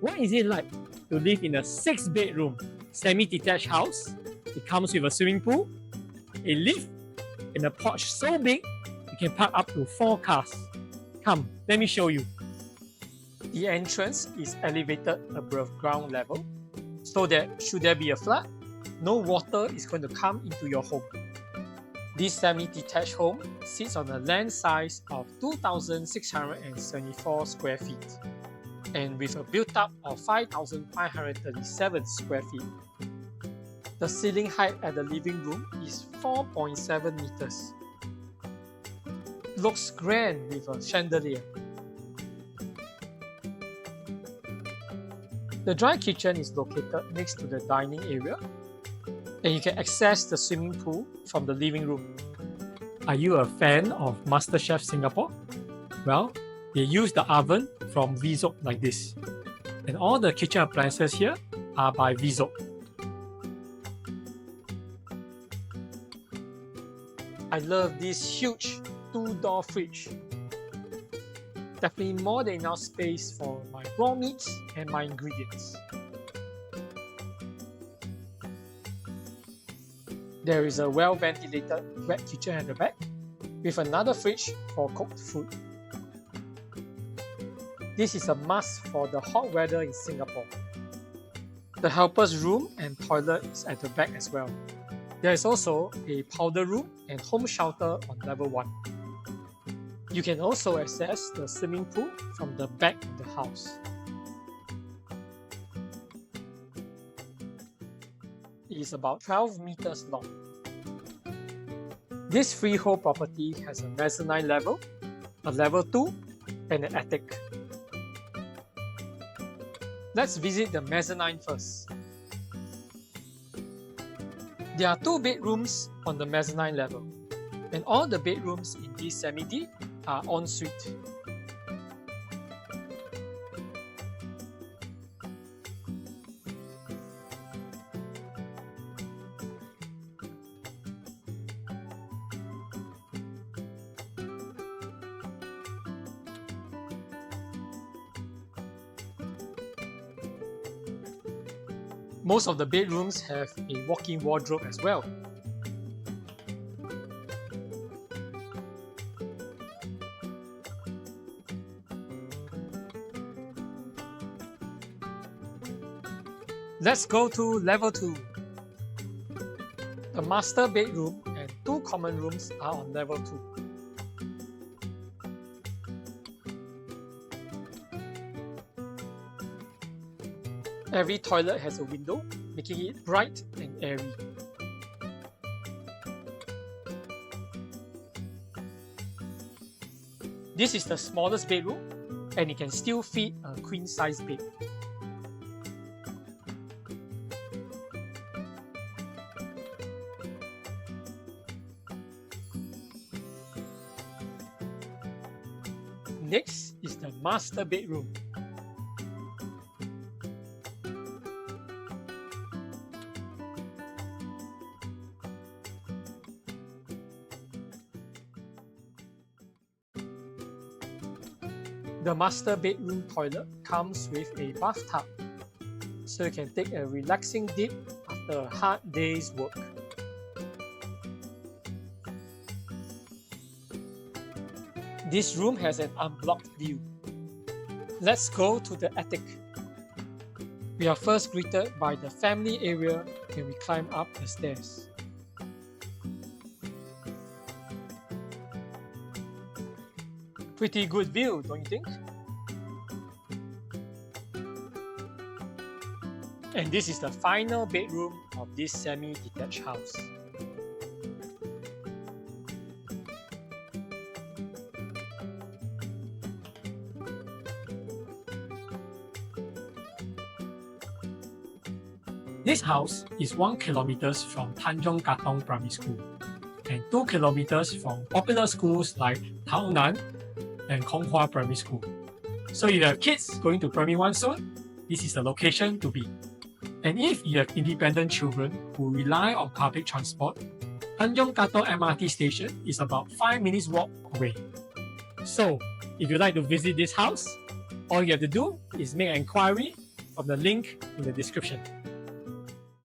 What is it like to live in a 6-bedroom semi-detached house? It comes with a swimming pool, a lift, and a porch so big you can park up to 4 cars. Come, let me show you. The entrance is elevated above ground level, so that should there be a flood, no water is going to come into your home. This semi-detached home sits on a land size of 2,674 square feet and with a built-up of 5,537 square feet. The ceiling height at the living room is 4.7 meters. Looks grand with a chandelier. The dry kitchen is located next to the dining area, and you can access the swimming pool from the living room. Are you a fan of MasterChef Singapore? Well, they use the oven from Vizop like this. And all the kitchen appliances here are by Vizop. I love this huge 2-door fridge. Definitely more than enough space for my raw meats and my ingredients. There is a well-ventilated wet kitchen at the back, with another fridge for cooked food. This is a must for the hot weather in Singapore. The helper's room and toilet is at the back as well. There is also a powder room and home shelter on level 1. You can also access the swimming pool from the back of the house. It is about 12 meters long. This freehold property has a mezzanine level, a level 2, and an attic. Let's visit the mezzanine first. There are 2 bedrooms on the mezzanine level, and all the bedrooms in this semi-D are ensuite. Most of the bedrooms have a walk-in wardrobe as well. Let's go to level 2. The master bedroom and 2 common rooms are on level 2. Every toilet has a window, making it bright and airy. This is the smallest bedroom, and it can still fit a queen-size bed. Next is the master bedroom. The master bedroom toilet comes with a bathtub, so you can take a relaxing dip after a hard day's work. This room has an unblocked view. Let's go to the attic. We are first greeted by the family area when we climb up the stairs. Pretty good view, don't you think? And this is the final bedroom of this semi-detached house. This house is 1 kilometer from Tanjong Katong Primary School and 2 kilometers from popular schools like Tao Nan and Kong Hua Primary School. So if you have kids going to Primary 1 soon, this is the location to be. And if you have independent children who rely on public transport, Tanjong Katong MRT station is about 5 minutes walk away. So if you'd like to visit this house, all you have to do is make an inquiry from the link in the description.